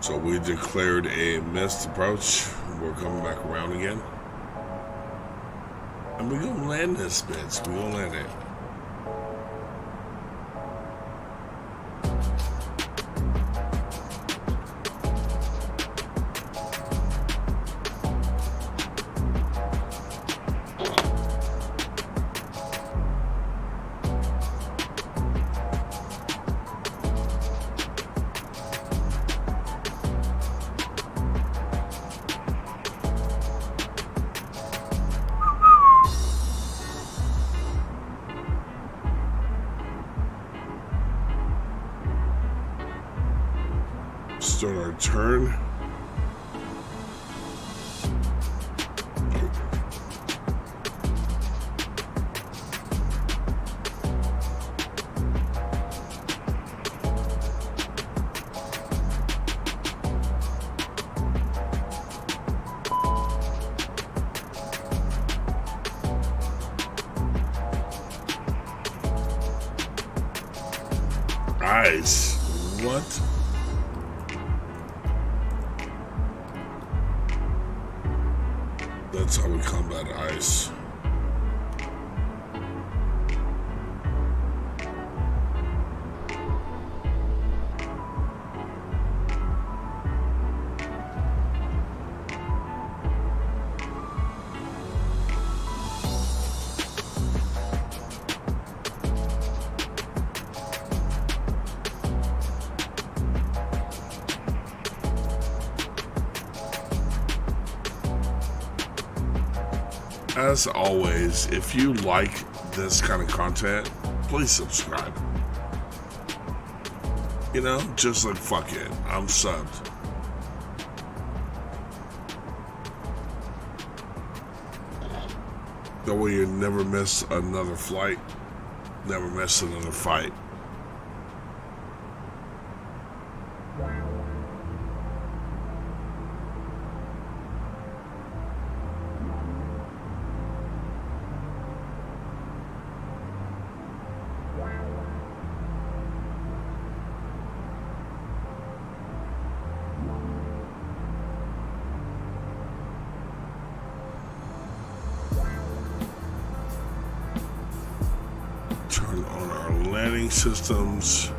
So we declared a missed approach. We're coming back around again. And we're gonna land this bitch. We're gonna land it. Start our turn. Ice. What? That's how we combat ice. As always, if you like this kind of content, please subscribe. You know, just like fuck it, I'm subbed. That way you never miss another flight, never miss another fight. Turn on our landing systems.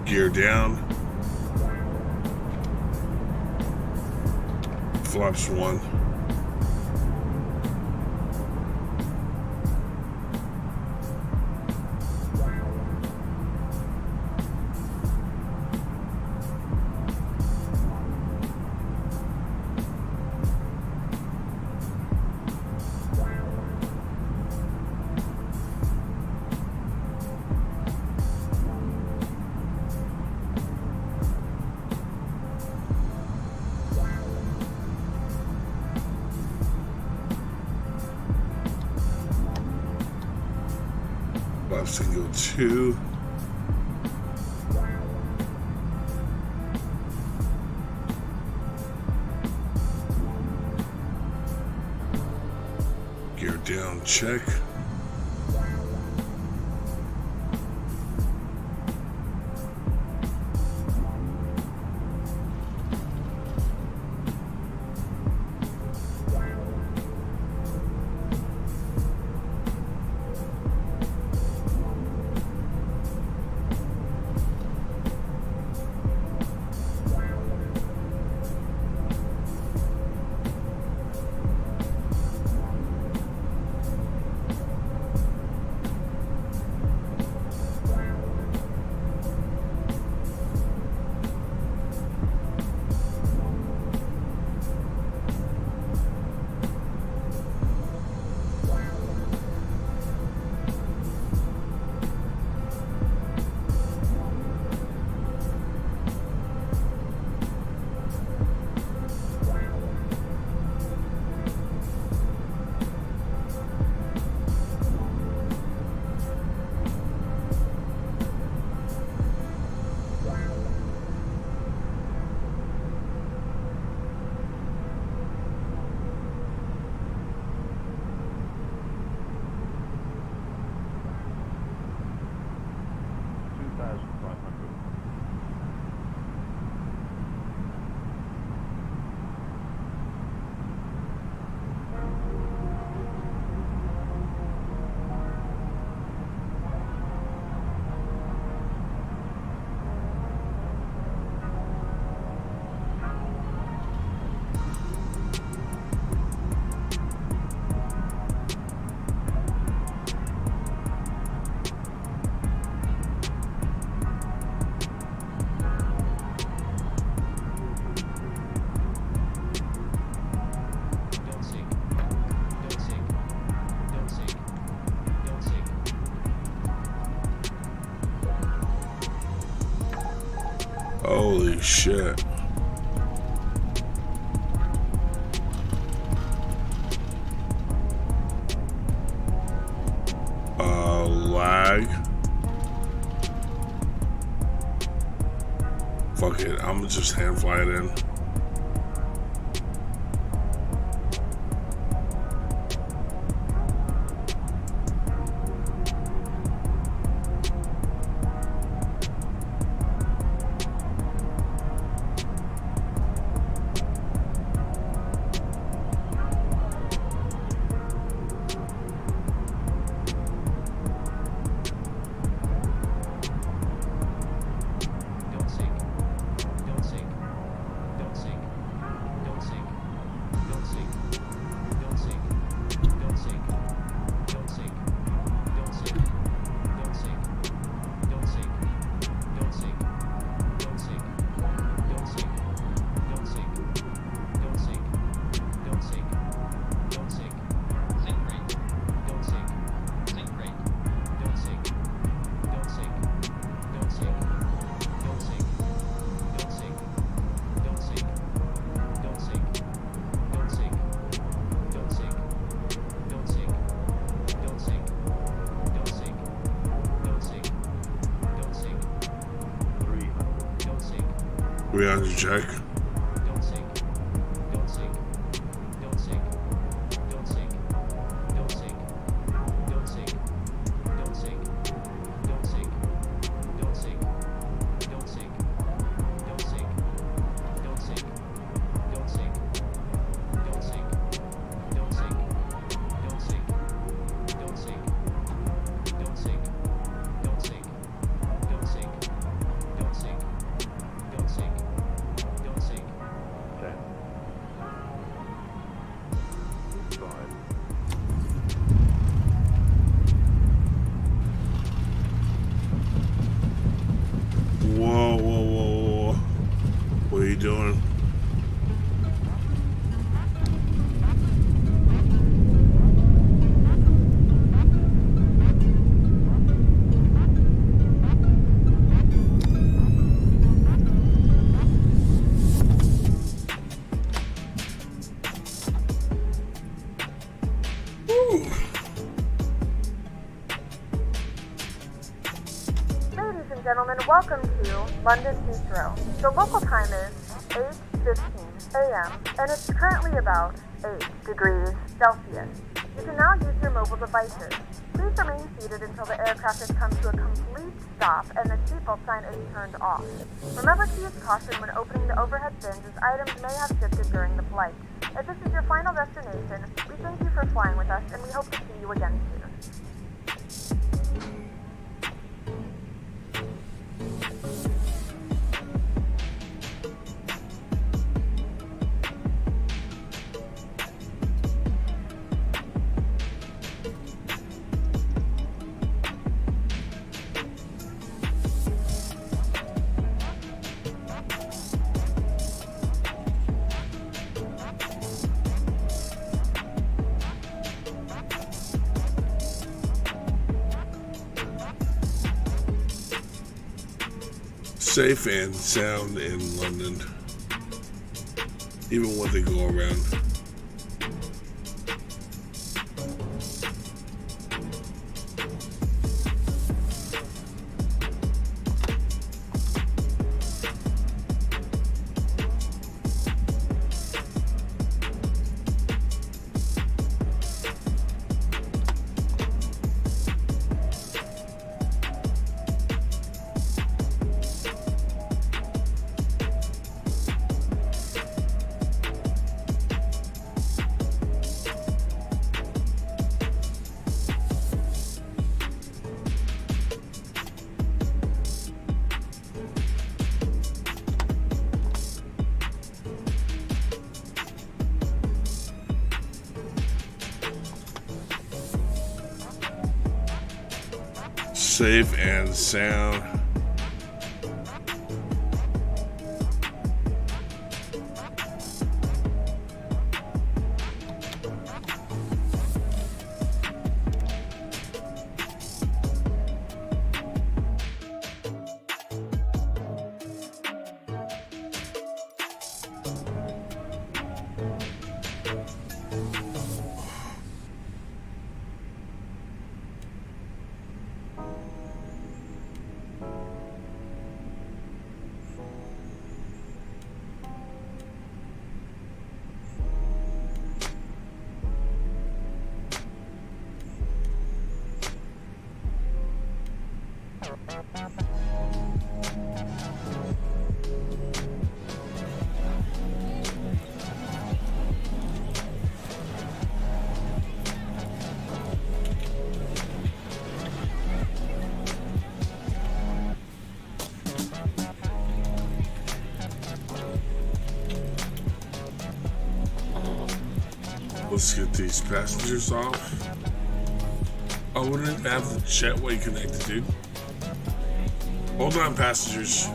Gear down. Flaps 1. Left single 2. Gear down, check. Holy shit. Lag. Fuck it, I'm gonna just hand fly it in. Reality check. Whoa. What are you doing? Gentlemen, welcome to London Heathrow. The local time is 8:15 a.m. and it's currently about 8 degrees Celsius. You can now use your mobile devices. Please remain seated until the aircraft has come to a complete stop and the seatbelt sign is turned off. Remember to use caution when opening the overhead bins as items may have shifted during the flight. If this is your final destination, we thank you for flying with us and we hope to see you again soon. Safe and sound in London, even when they go around. Safe and sound. Let's get these passengers off. I wouldn't even have the jetway connected, dude. Hold on, passengers.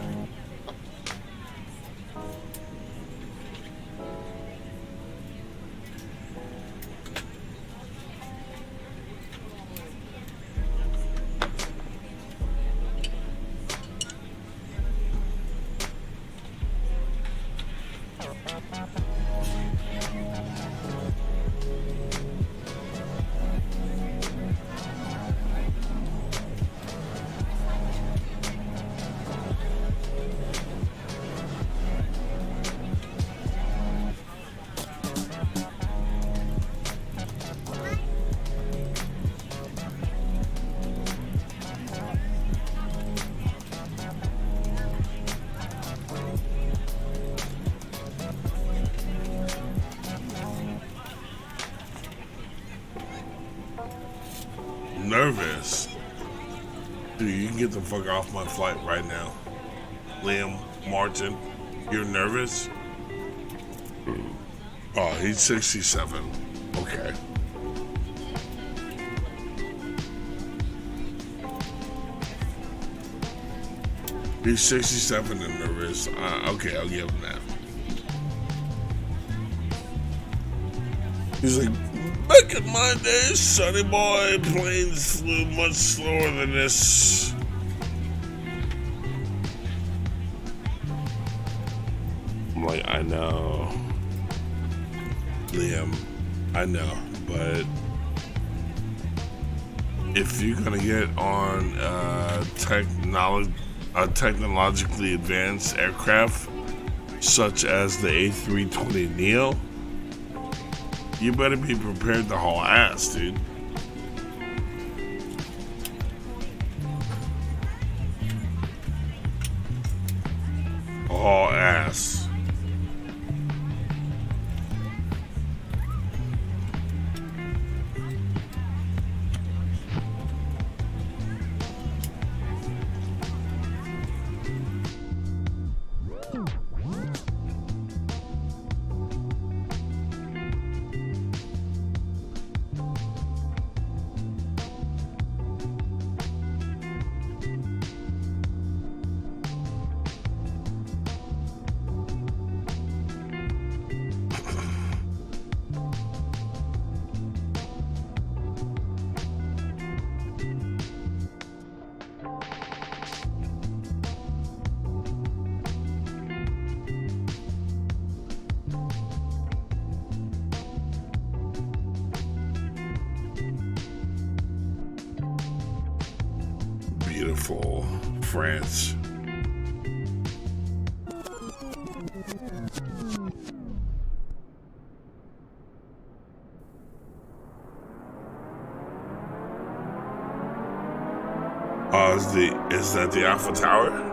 Nervous? Dude, you can get the fuck off my flight right now. Liam, Martin, you're nervous? Oh, he's 67. Okay. He's 67 and nervous. Okay, I'll give him that. He's like, back in my days, sonny boy, planes flew much slower than this. I'm like, I know. Liam, I know, but if you're gonna get on technologically advanced aircraft, such as the A320 Neo, you better be prepared to haul ass, dude. Haul ass. Beautiful France. Is that the Alpha Tower?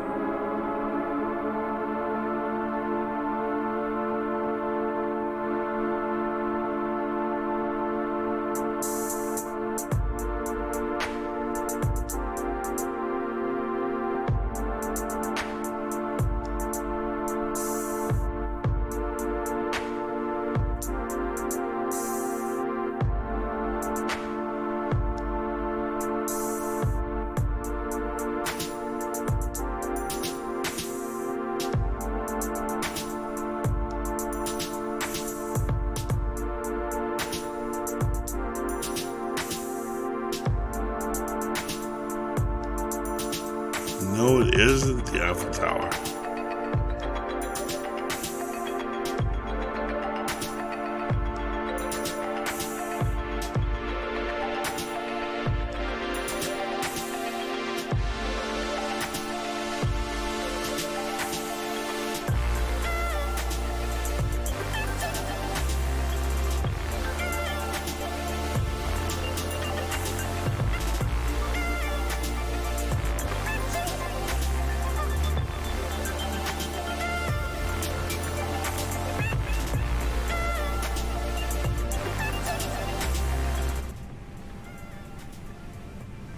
No, it isn't the Alpha Tower.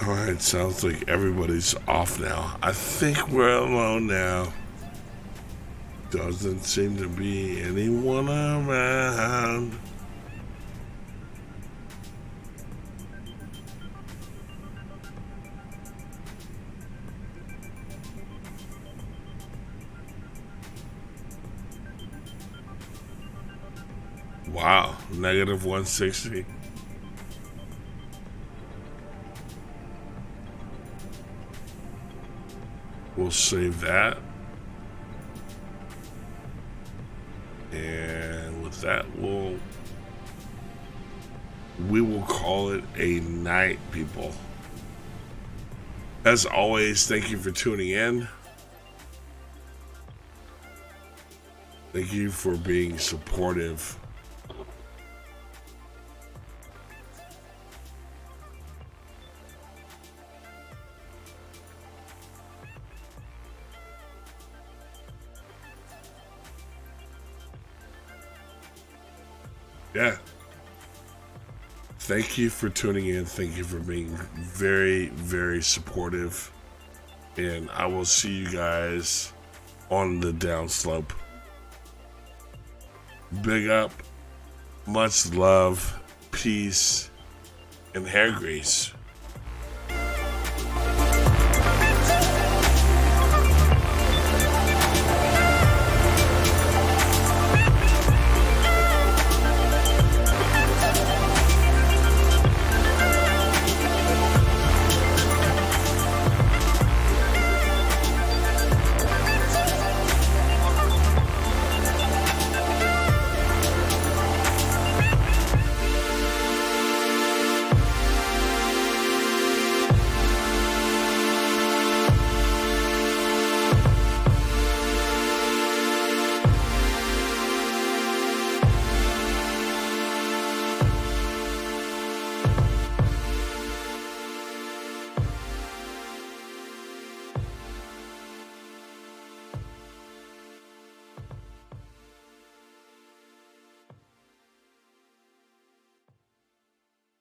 Alright, sounds like everybody's off now. I think we're alone now. Doesn't seem to be anyone around. Wow, negative 160. We'll save that. And with that, we will call it a night, people. As always, thank you for tuning in. Thank you for being supportive. Yeah. Thank you for tuning in. Thank you for being very, very supportive. And I will see you guys on the downslope. Big up, much love, peace, and hair grease.